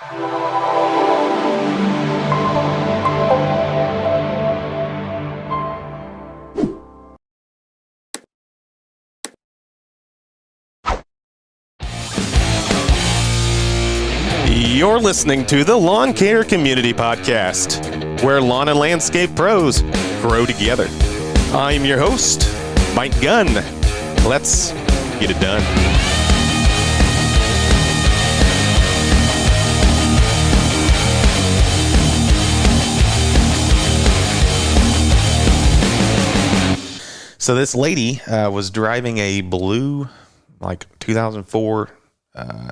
You're listening to the Lawn Care Community Podcast, where lawn and landscape pros grow together. I'm your host, Mike Gunn. Let's get it done. So this lady was driving a blue, 2004,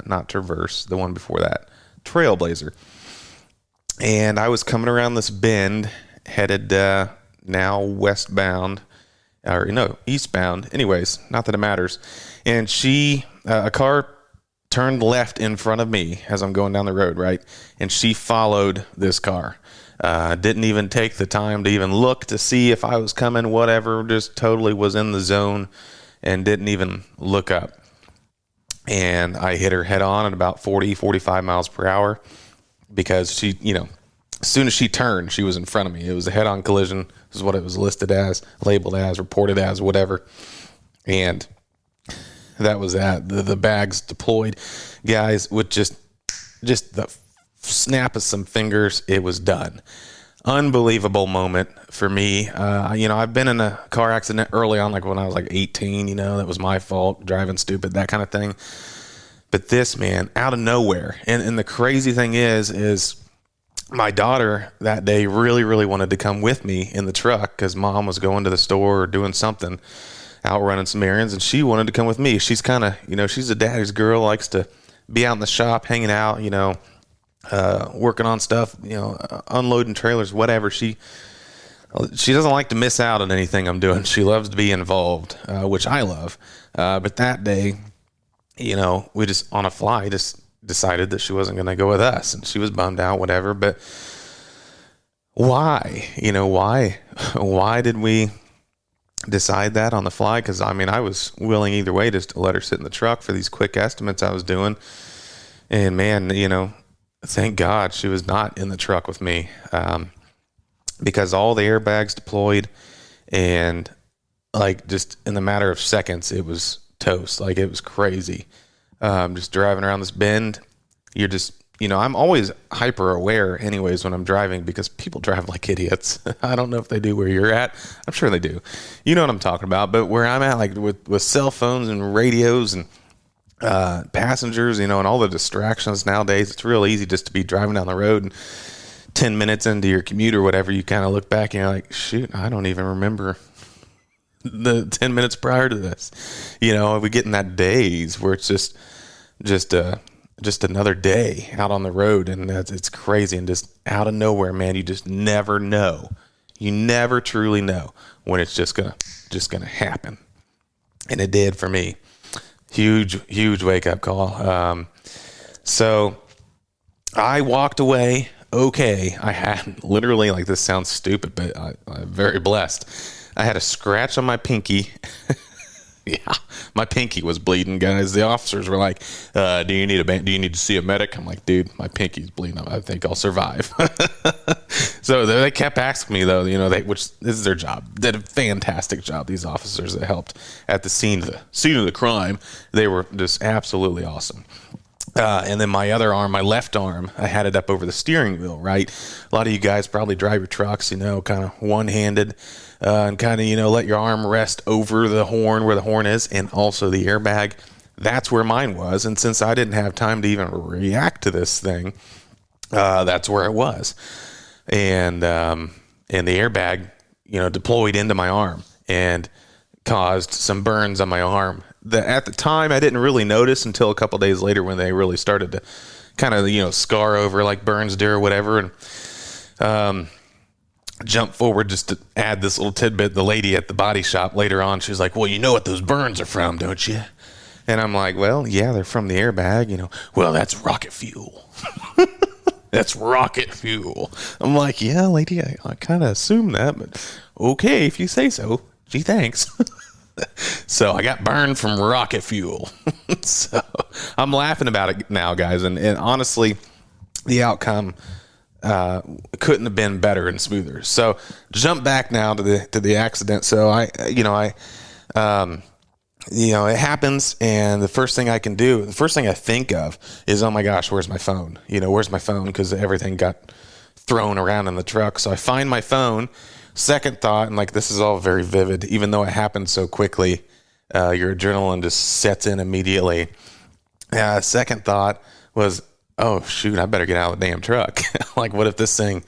not Traverse, the one before that, Trailblazer. And I was coming around this bend, headed now westbound, eastbound. Anyways, not that it matters. And a car turned left in front of me as I'm going down the road, right? And she followed this car. Didn't even take the time to even look to see if I was coming, whatever, just totally was in the zone and didn't even look up. And I hit her head on at about 40, 45 miles per hour because she, as soon as she turned, she was in front of me. It was a head-on collision. This is what it was listed as, labeled as, reported as, whatever. And that was that. The bags deployed. Guys, with just the snap of some fingers, it was done. Unbelievable moment for me. I've been in a car accident early on, like when I was 18, that was my fault, driving stupid, that kind of thing. But this, man, out of nowhere. And the crazy thing is my daughter that day really, really wanted to come with me in the truck because mom was going to the store or doing something, out running some errands, and she wanted to come with me. She's kind of, she's a daddy's girl, likes to be out in the shop, hanging out, working on stuff, unloading trailers, whatever. She doesn't like to miss out on anything I'm doing. She loves to be involved, which I love. But that day, we just on a fly just decided that she wasn't going to go with us, and she was bummed out, whatever. But why? Why did we decide that on the fly? Because I was willing either way just to let her sit in the truck for these quick estimates I was doing. And man, thank God she was not in the truck with me, because all the airbags deployed, and just in the matter of seconds, it was toast. It was crazy. Just driving around this bend, you're just, I'm always hyper aware anyways when I'm driving because people drive like idiots. I don't know if they do where you're at. I'm sure they do. You know what I'm talking about. But where I'm at, with cell phones and radios and passengers, and all the distractions nowadays, it's real easy just to be driving down the road, and 10 minutes into your commute or whatever, you kind of look back and you're like, shoot, I don't even remember the 10 minutes prior to this. We get in that daze where it's just another day out on the road, and it's crazy. And just out of nowhere, man, you just never know. You never truly know when it's just gonna happen. And it did for me. Huge wake up call. So I walked away. Okay. I had literally, this sounds stupid, but I'm very blessed. I had a scratch on my pinky. Yeah, my pinky was bleeding, guys. The officers were like, do you need to see a medic? I'm like, dude, my pinky's bleeding. I think I'll survive. So they kept asking me, though, which this is their job. They did a fantastic job. These officers that helped at the scene of the crime, they were just absolutely awesome. And then my other arm, my left arm, I had it up over the steering wheel, right? A lot of you guys probably drive your trucks, kind of one-handed, and kind of, let your arm rest over the horn where the horn is, and also the airbag. That's where mine was. And since I didn't have time to even react to this thing, that's where it was. And the airbag, deployed into my arm and caused some burns on my arm. At the time, I didn't really notice until a couple days later when they really started to kind of, scar over like burns do or whatever. And jump forward just to add this little tidbit. The lady at the body shop later on, she's like, well, you know what those burns are from, don't you? And I'm like, well, yeah, they're from the airbag. Well, that's rocket fuel. That's rocket fuel. I'm like, yeah, lady, I kind of assumed that, but okay, if you say so. Gee, thanks. So I got burned from rocket fuel. So I'm laughing about it now, guys. And honestly, the outcome couldn't have been better and smoother. So jump back now to the accident. So it happens, and the first thing I think of is, oh my gosh, where's my phone? Where's my phone? Because everything got thrown around in the truck. So I find my phone. Second thought, and like this is all very vivid, even though it happened so quickly, your adrenaline just sets in immediately. Second thought was, oh shoot, I better get out of the damn truck. Like, what if this thing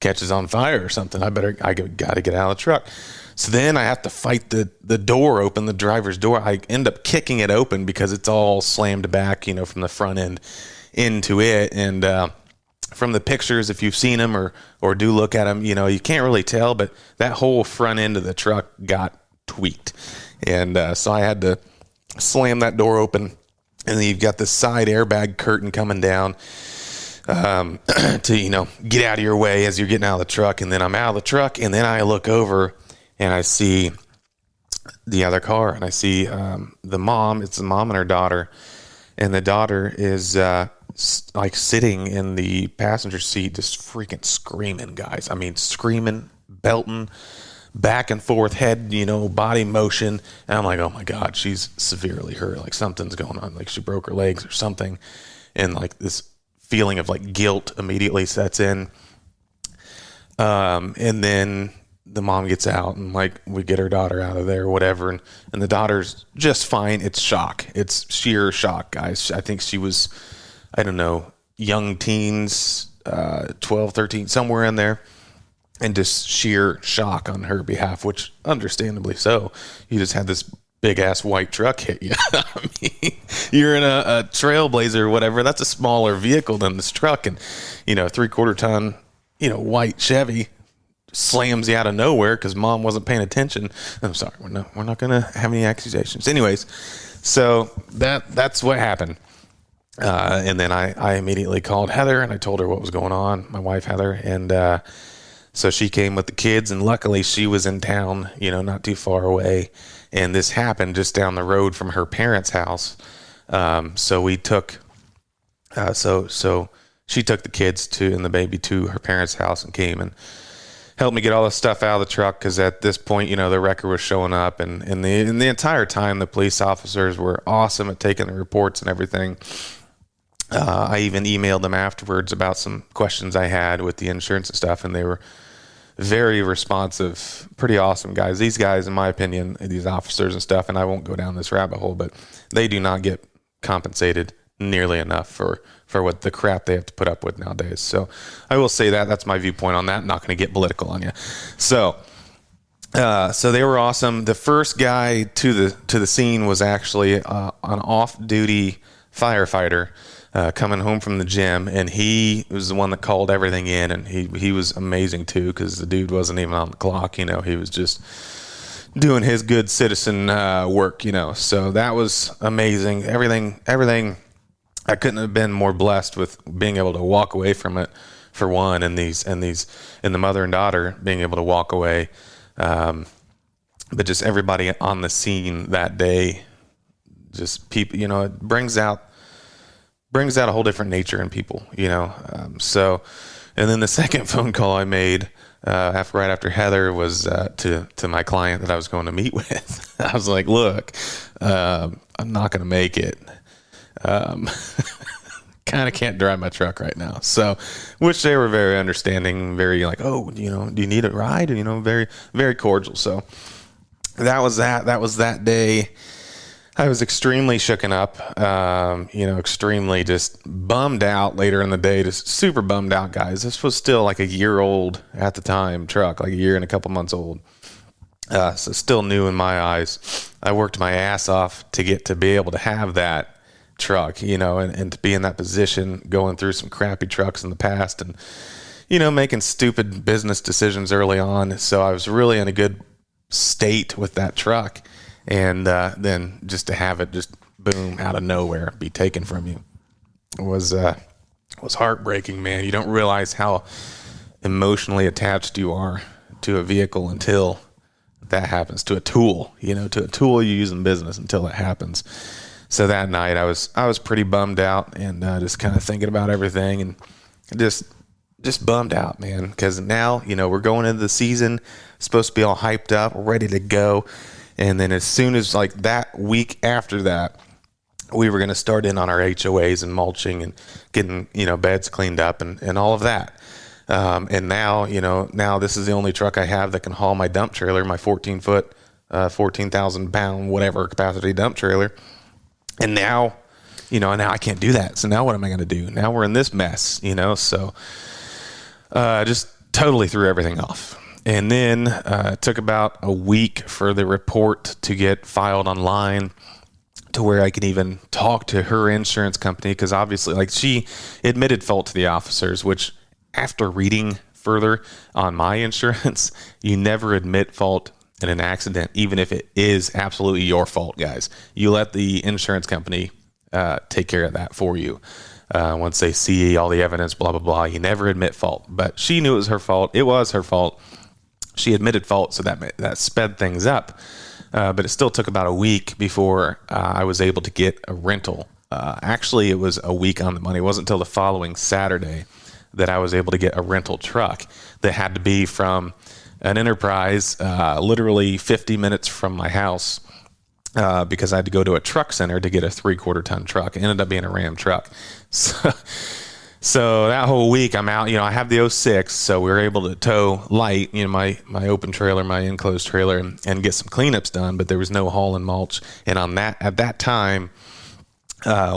catches on fire or something? I got to get out of the truck. So then I have to fight the door open, the driver's door. I end up kicking it open because it's all slammed back, from the front end into it. And from the pictures, if you've seen them or do look at them, you can't really tell, but that whole front end of the truck got tweaked. And so I had to slam that door open. And then you've got the side airbag curtain coming down to, get out of your way as you're getting out of the truck. And then I'm out of the truck, and then I look over and I see the other car, and I see the mom. It's the mom and her daughter, and the daughter is like sitting in the passenger seat, just freaking screaming, guys. I mean, screaming, belting, back and forth, head, body motion. And I'm like, oh my God, she's severely hurt. Like something's going on. Like she broke her legs or something. And like this feeling of like guilt immediately sets in. And then the mom gets out, and like we get her daughter out of there or whatever. And the daughter's just fine. It's shock. It's sheer shock, guys. I think she was, I don't know, young teens, 12, 13, somewhere in there. And just sheer shock on her behalf, which understandably so. You just had this big ass white truck hit you. I mean, you're in a Trailblazer or whatever. That's a smaller vehicle than this truck. And, 3/4 ton, white Chevy slams you out of nowhere because mom wasn't paying attention. I'm sorry. We're not going to have any accusations. Anyways, so that's what happened. And then I immediately called Heather, and I told her what was going on, my wife, Heather. And, so she came with the kids, and luckily she was in town, not too far away. And this happened just down the road from her parents' house. So we took, so she took the kids and the baby to her parents' house and came and helped me get all the stuff out of the truck. Cause at this point, the wrecker was showing up, and the entire time the police officers were awesome at taking the reports and everything. I even emailed them afterwards about some questions I had with the insurance and stuff, and they were very responsive, pretty awesome guys. These guys, in my opinion, these officers and stuff, and I won't go down this rabbit hole, but they do not get compensated nearly enough for what the crap they have to put up with nowadays. So I will say that's my viewpoint on that. I'm not going to get political on you. So they were awesome. The first guy to the scene was actually an off-duty firefighter coming home from the gym, and he was the one that called everything in, and he was amazing too, because the dude wasn't even on the clock. He was just doing his good citizen work. So that was amazing. Everything. I couldn't have been more blessed with being able to walk away from it, for one, and the mother and daughter being able to walk away. But just everybody on the scene that day, just people, it brings out a whole different nature in people, So, and then the second phone call I made right after Heather was to my client that I was going to meet with. I was like, look, I'm not going to make it. Kind of can't drive my truck right now. So, which they were very understanding, very like, oh, do you need a ride? Very, very cordial. So that was that day. I was extremely shooken up, extremely just bummed out later in the day, just super bummed out, guys. This was still like a year old at the time truck, like a year and a couple months old. So still new in my eyes. I worked my ass off to be able to have that truck, and to be in that position, going through some crappy trucks in the past, and, making stupid business decisions early on. So I was really in a good state with that truck. And then just to have it just boom out of nowhere be taken from you was heartbreaking, man. You don't realize how emotionally attached you are to a vehicle until that happens, to a tool, to a tool you use in business until it happens. So that night I was pretty bummed out and just kind of thinking about everything. And just bummed out, man, because now, we're going into the season, supposed to be all hyped up, ready to go. And then as soon as like that week after that, we were going to start in on our HOAs and mulching and getting, beds cleaned up and all of that. And now, now this is the only truck I have that can haul my dump trailer, my 14-foot, 14,000 pound, whatever capacity dump trailer. And now, now I can't do that. So now what am I going to do? Now we're in this mess, so just totally threw everything off. And then it took about a week for the report to get filed online to where I can even talk to her insurance company, because obviously, like, she admitted fault to the officers, which after reading further on my insurance, you never admit fault in an accident, even if it is absolutely your fault, guys. You let the insurance company take care of that for you. Once they see all the evidence, blah, blah, blah, you never admit fault. But she knew it was her fault. It was her fault. She admitted fault, so that sped things up. But it still took about a week before I was able to get a rental. Actually, it was a week on the money. It wasn't until the following Saturday that I was able to get a rental truck that had to be from an Enterprise, literally 50 minutes from my house, because I had to go to a truck center to get a 3/4 ton truck. It ended up being a Ram truck. So that whole week I'm out, I have the 06, so we were able to tow light, my open trailer, my enclosed trailer, and get some cleanups done, but there was no haul and mulch. And at that time,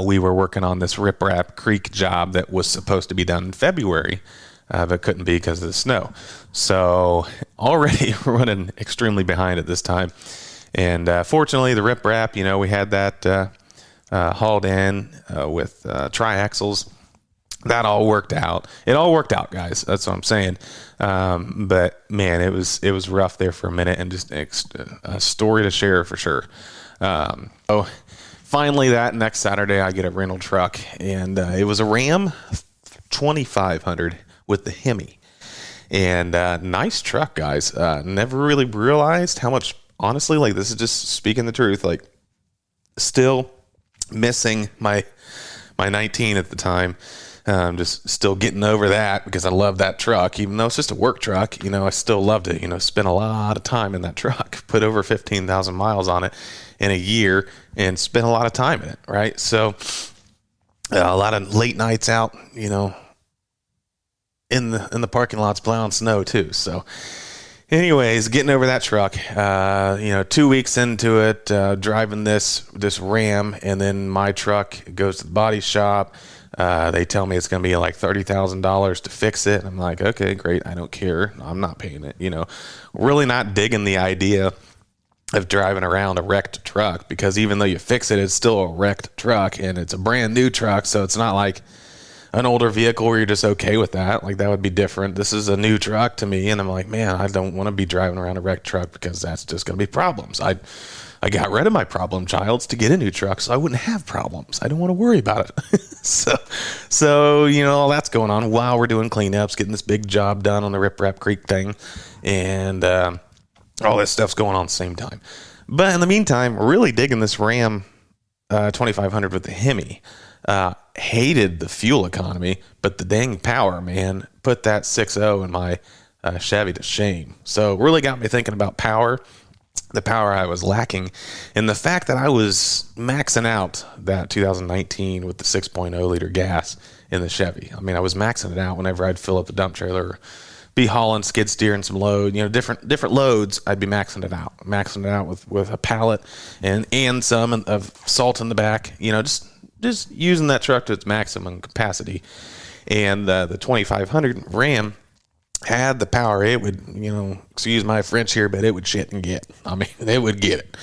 we were working on this Rip Rap Creek job that was supposed to be done in February, but couldn't be because of the snow. So already we're running extremely behind at this time. And fortunately, the Rip Rap, we had that hauled in with triaxles. That all worked out. It all worked out, guys. That's what I'm saying. But man, it was rough there for a minute, and just a story to share for sure. Finally, that next Saturday, I get a rental truck, and it was a Ram 2500 with the Hemi. And nice truck, guys. Never really realized how much, honestly, like, this is just speaking the truth, like, still missing my 19 at the time. Just still getting over that, because I love that truck. Even though it's just a work truck, I still loved it. Spent a lot of time in that truck, put over 15,000 miles on it in a year, and spent a lot of time in it, right? So a lot of late nights out, in the parking lots plowing snow too. So anyways, getting over that truck, 2 weeks into it, driving this Ram, and then my truck goes to the body shop. They tell me it's going to be like $30,000 to fix it. I'm like, okay, great. I don't care. I'm not paying it. Really not digging the idea of driving around a wrecked truck, because even though you fix it, it's still a wrecked truck, and it's a brand new truck. So it's not like an older vehicle where you're just okay with that. Like, that would be different. This is a new truck to me. And I'm like, man, I don't want to be driving around a wrecked truck, because that's just going to be problems. I got rid of my problem childs to get a new truck, so I wouldn't have problems. I don't want to worry about it. So all that's going on while we're doing cleanups, getting this big job done on the Rip Rap Creek thing, and all this stuff's going on at the same time. But in the meantime, really digging this Ram 2500 with the Hemi. Hated the fuel economy, but the dang power, man, put that 6.0 in my Chevy to shame. So really got me thinking about power. The power I was lacking, and the fact that I was maxing out that 2019 with the 6.0 liter gas in the Chevy. I mean, I was maxing it out whenever I'd fill up the dump trailer, be hauling skid steer and some load, different loads. I'd be maxing it out with a pallet and some of salt in the back, just using that truck to its maximum capacity. And the 2500 Ram had the power. It would, excuse my French here, but it would shit and get. I mean, it would get it.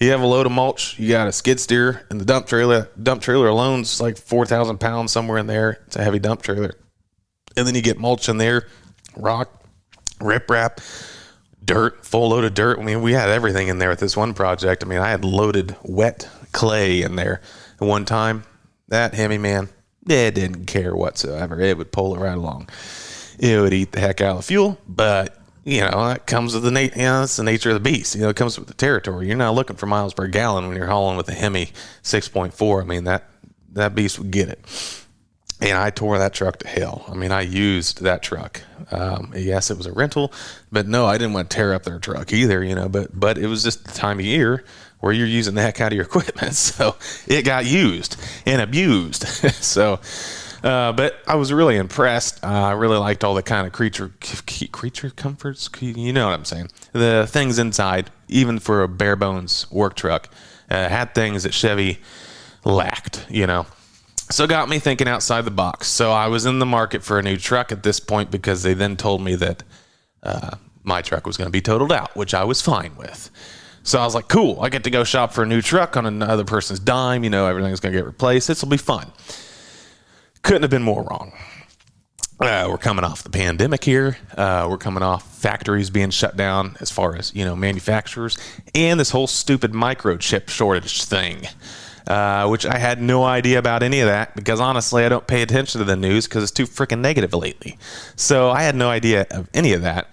You have a load of mulch, you got a skid steer, and the dump trailer. Dump trailer alone's like 4,000 pounds somewhere in there. It's a heavy dump trailer. And then you get mulch in there, rock, Rip Rap, dirt, full load of dirt. I mean, we had everything in there with this one project. I mean, I had loaded wet clay in there at one time. That Hemi, man, it didn't care whatsoever. It would pull it right along. It would eat the heck out of the fuel, but that comes with that's the nature of the beast. It comes with the territory. You're not looking for miles per gallon when you're hauling with a Hemi 6.4. I mean, that beast would get it. And I tore that truck to hell. I mean, I used that truck. Yes, it was a rental, but no, I didn't want to tear up their truck either, but it was just the time of year where you're using the heck out of your equipment. So it got used and abused. So, but I was really impressed. I really liked all the kind of creature comforts. You know what I'm saying? The things inside, even for a bare bones work truck, had things that Chevy lacked, So it got me thinking outside the box. So I was in the market for a new truck at this point because they then told me that my truck was going to be totaled out, which I was fine with. So I was like, cool, I get to go shop for a new truck on another person's dime. Everything's going to get replaced. This will be fun. Couldn't have been more wrong. We're coming off the pandemic here. We're coming off factories being shut down as far as, manufacturers, and this whole stupid microchip shortage thing. Which I had no idea about any of that because honestly, I don't pay attention to the news because it's too freaking negative lately. So I had no idea of any of that.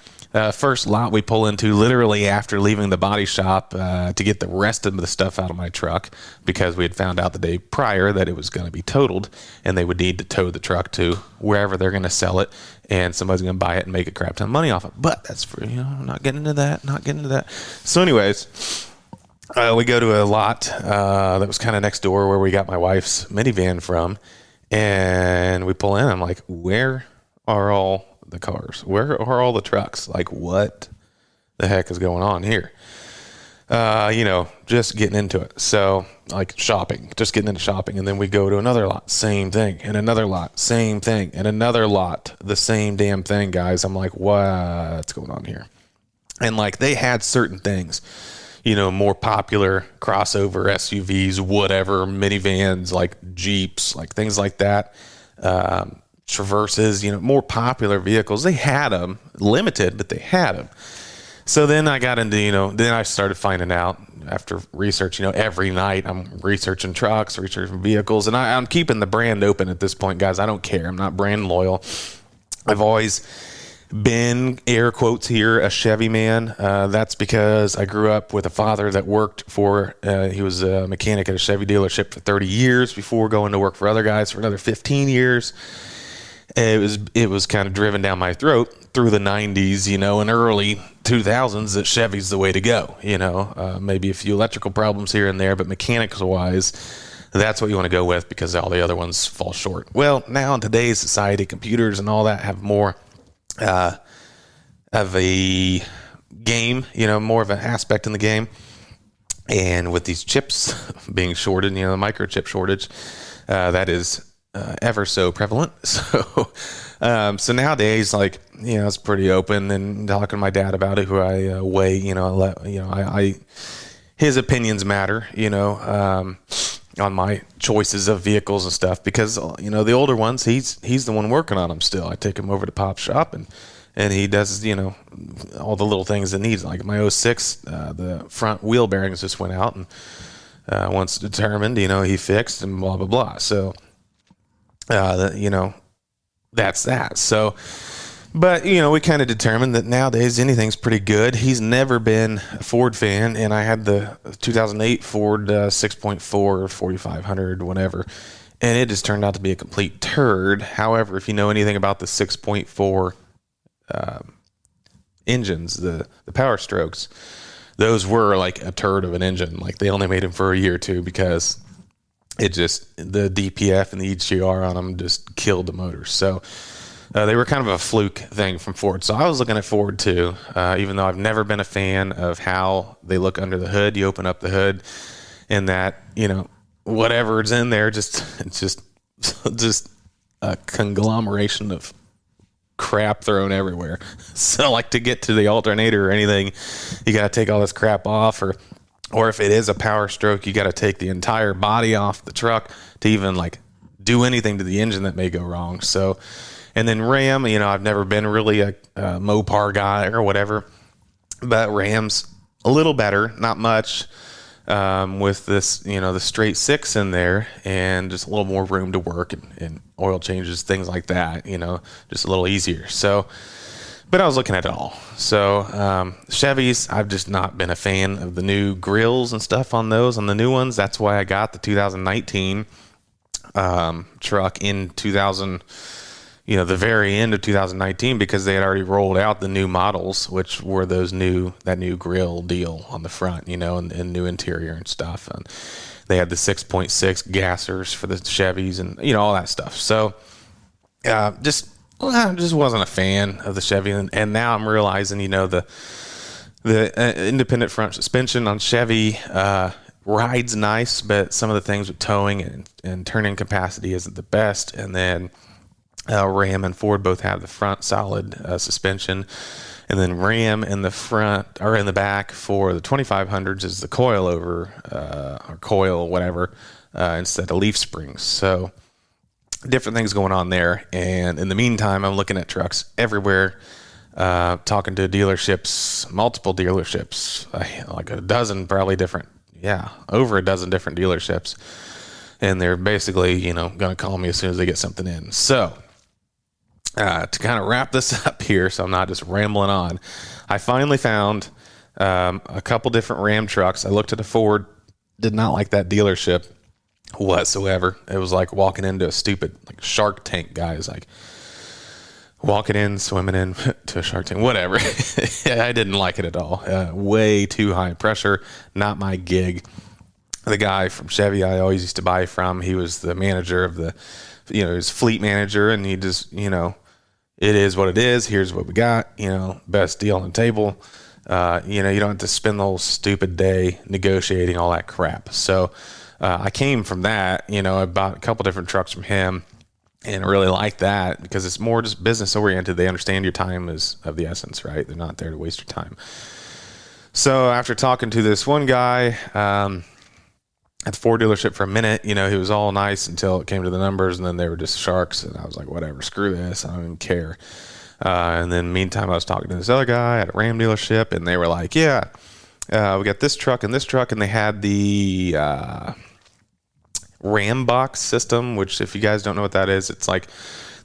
First lot we pull into literally after leaving the body shop to get the rest of the stuff out of my truck because we had found out the day prior that it was going to be totaled and they would need to tow the truck to wherever they're going to sell it and somebody's going to buy it and make a crap ton of money off it. But that's for, not getting into that. So anyways, we go to a lot that was kind of next door where we got my wife's minivan from, and we pull in. I'm like, where are all the cars? Where are all the trucks? Like, what the heck is going on here? Just getting into it. So, like just getting into shopping. And then we go to another lot, same thing, and another lot, same thing, and another lot, the same damn thing, guys. I'm like, what's going on here? And like, they had certain things. More popular crossover SUVs, whatever, minivans, like Jeeps, like things like that, Traverses, more popular vehicles. They had them, limited, but they had them. So then I got into, then I started finding out after research, every night I'm researching trucks, researching vehicles, and I'm keeping the brand open at this point, guys. I don't care. I'm not brand loyal. I've always been, air quotes here, a Chevy man. That's because I grew up with a father that worked for, he was a mechanic at a Chevy dealership for 30 years before going to work for other guys for another 15 years. It was kind of driven down my throat through the 90s, and early 2000s that Chevy's the way to go. Maybe a few electrical problems here and there, but mechanics wise, that's what you want to go with because all the other ones fall short. Well, now in today's society, computers and all that have more of a game, more of an aspect in the game. And with these chips being shorted, the microchip shortage, that is ever so prevalent. So nowadays, like, it's pretty open and talking to my dad about it, who I weigh, his opinions matter, on my choices of vehicles and stuff because, the older ones, he's the one working on them still. I take him over to Pop's shop and he does, all the little things that needs. Like my '06, the front wheel bearings just went out and once determined, he fixed and blah, blah, blah. So, that's that. So, but, we kind of determined that nowadays anything's pretty good. He's never been a Ford fan, and I had the 2008 Ford 6.4 or 4500, whatever, and it just turned out to be a complete turd. However, if you know anything about the 6.4 engines, the Power Strokes, those were like a turd of an engine. Like, they only made them for a year or two because the DPF and the EGR on them just killed the motors. So they were kind of a fluke thing from Ford. So I was looking at Ford too, even though I've never been a fan of how they look under the hood. You open up the hood and that, whatever's in there, it's just a conglomeration of crap thrown everywhere. So like, to get to the alternator or anything, you got to take all this crap off, or if it is a Power Stroke, you got to take the entire body off the truck to even like do anything to the engine that may go wrong. So, and then Ram, I've never been really a Mopar guy or whatever, but Ram's a little better, not much, with this, the straight six in there and just a little more room to work and oil changes, things like that, just a little easier. So, but I was looking at it all. So, Chevys, I've just not been a fan of the new grills and stuff on those, on the new ones. That's why I got the 2019 truck in 2000, the very end of 2019, because they had already rolled out the new models, which were that new grill deal on the front, and new interior and stuff. And they had the 6.6 gassers for the Chevys and, all that stuff. So, I just wasn't a fan of the Chevy. And now I'm realizing, the independent front suspension on Chevy, rides nice, but some of the things with towing and turning capacity isn't the best. And then Ram and Ford both have the front solid suspension, and then Ram in the front or in the back for the 2500s is the coilover or coil whatever instead of leaf springs. So different things going on there. And in the meantime, I'm looking at trucks everywhere, talking to dealerships, multiple dealerships, like a dozen probably different. Yeah, over a dozen different dealerships. And they're basically, going to call me as soon as they get something in. So, to kind of wrap this up here, so I'm not just rambling on, I finally found a couple different Ram trucks. I looked at a Ford, did not like that dealership whatsoever. It was like walking into a stupid Shark Tank, guys. Like walking in, swimming in to a Shark Tank, whatever. I didn't like it at all. Way too high pressure, not my gig. The guy from Chevy I always used to buy from, he was the manager of the, he was fleet manager, and he just, it is what it is. Here's what we got, best deal on the table. You don't have to spend the whole stupid day negotiating all that crap. So I came from that, I bought a couple different trucks from him. And I really like that because it's more just business oriented. They understand your time is of the essence, right? They're not there to waste your time. So after talking to this one guy at the Ford dealership for a minute, he was all nice until it came to the numbers, and then they were just sharks. And I was like, whatever, screw this. I don't even care. And then meantime, I was talking to this other guy at a Ram dealership, and they were like, yeah, we got this truck, and they had the Ram box system, which if you guys don't know what that is, it's like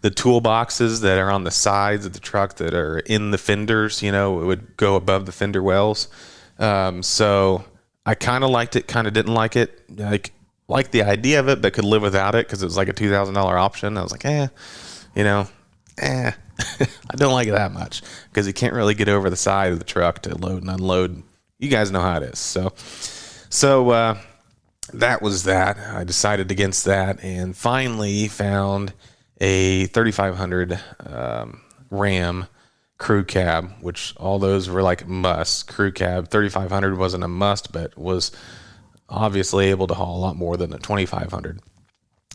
the toolboxes that are on the sides of the truck that are in the fenders, it would go above the fender wells. So I kind of liked it, kind of didn't like it. Like the idea of it, but could live without it because it was like a $2,000 option. I was like, I don't like it that much because you can't really get over the side of the truck to load and unload. You guys know how it is. So that was that. I decided against that and finally found a 3500 Ram crew cab, which all those were like musts. Crew cab 3500 wasn't a must, but was obviously able to haul a lot more than a 2500.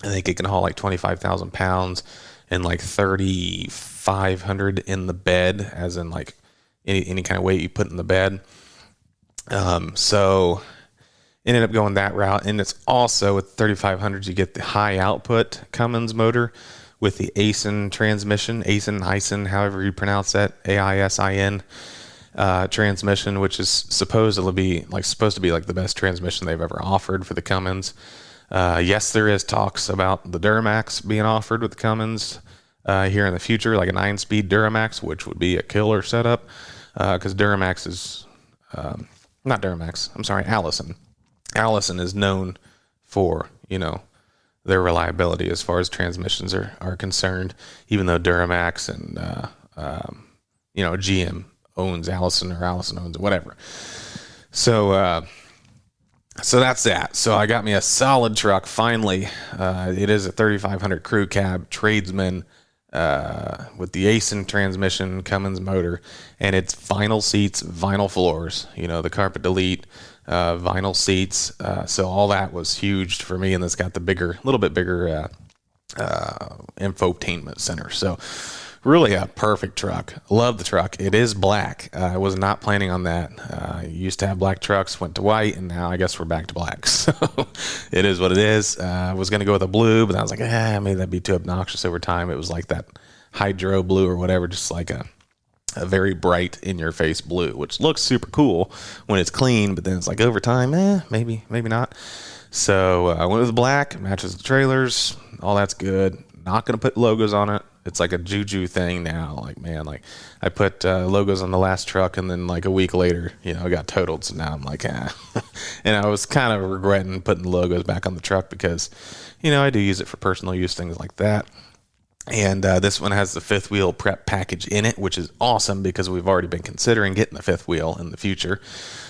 I think it can haul like 25,000 pounds and like 3,500 in the bed, as in like any kind of weight you put in the bed. So ended up going that route. And it's also with 3500s, you get the high output Cummins motor with the AISIN transmission, AISIN, however you pronounce that, AISIN transmission, which is supposed to be like the best transmission they've ever offered for the Cummins. Yes, there is talks about the Duramax being offered with the Cummins here in the future, like a 9-speed Duramax, which would be a killer setup because Duramax is not Duramax. I'm sorry, Allison. Allison is known for, their reliability as far as transmissions are concerned, even though Duramax and, GM owns Allison or Allison owns whatever. So that's that. So I got me a solid truck. Finally, it is a 3500 crew cab tradesman, with the AISIN transmission, Cummins motor, and it's vinyl seats, vinyl floors, the carpet delete, vinyl seats. So all that was huge for me, and it's got the little bit bigger infotainment center. So really a perfect truck. Love the truck. It is black. I was not planning on that. Used to have black trucks, went to white, and now I guess we're back to black. So it is what it is. I was going to go with a blue, but I was like, maybe that'd be too obnoxious over time. It was like that hydro blue or whatever, just like a very bright in-your-face blue, which looks super cool when it's clean, but then it's like over time, maybe not. So I went with black, matches the trailers, all that's good. Not going to put logos on it. it's like a juju thing now. Like, man, like I put logos on the last truck, and then like a week later, you know, it got totaled. So now I'm like, ah. And I was kind of regretting putting the logos back on the truck because, you know, I do use it for personal use, things like that. And this one has the fifth wheel prep package in it, which is awesome because we've already been considering getting the fifth wheel in the future.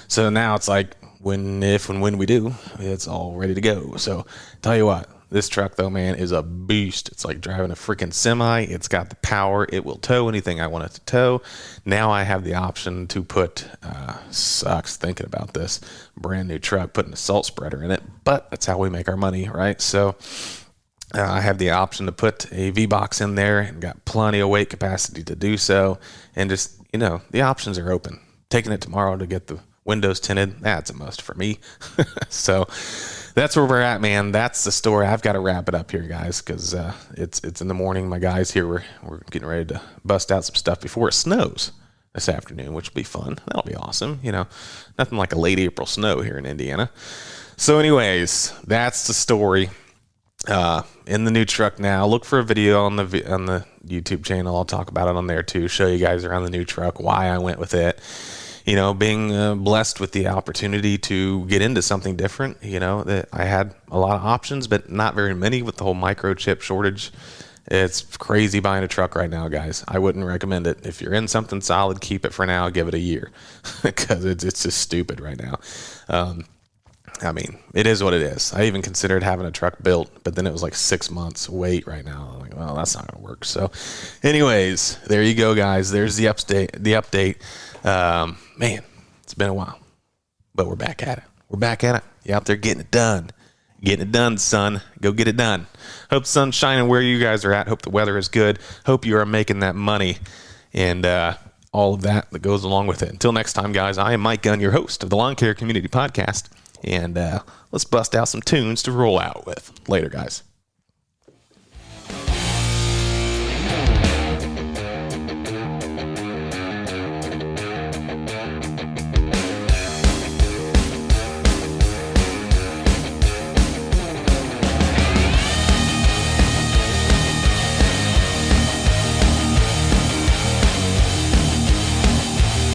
So now it's like when we do, it's all ready to go. So tell you what, this truck though, man, is a beast. It's like driving a freaking semi. It's got the power. It will tow anything I want it to tow. Now I have the option to put, sucks thinking about this, brand new truck, putting a salt spreader in it, but that's how we make our money, right? So I have the option to put a V-Box in there and got plenty of weight capacity to do so. And just, you know, the options are open. Taking it tomorrow to get the windows tinted, that's a must for me. So that's where we're at, man. That's the story. I've got to wrap it up here, guys, because it's in the morning. My guys here, we're getting ready to bust out some stuff before it snows this afternoon, which will be fun. That'll be awesome. You know, nothing like a late April snow here in Indiana. So anyways, that's the story. In the new truck now. Look for a video on the YouTube channel. I'll talk about it on there too. Show you guys around the new truck, why I went with it. You know, being blessed with the opportunity to get into something different. You know, that I had a lot of options, but not very many with the whole microchip shortage. It's crazy buying a truck right now, guys. I wouldn't recommend it. If you're in something solid, keep it for now. Give it a year because it's just stupid right now. I mean, it is what it is. I even considered having a truck built, but then it was like 6 months wait right now. I'm like, well, that's not going to work. So anyways, there you go, guys. There's the update. Man, it's been a while, but we're back at it. You out there getting it done. Getting it done, son. Go get it done. Hope the sun's shining where you guys are at. Hope the weather is good. Hope you are making that money and all of that goes along with it. Until next time, guys, I am Mike Gunn, your host of the Lawn Care Community Podcast. And let's bust out some tunes to roll out with. Later, guys.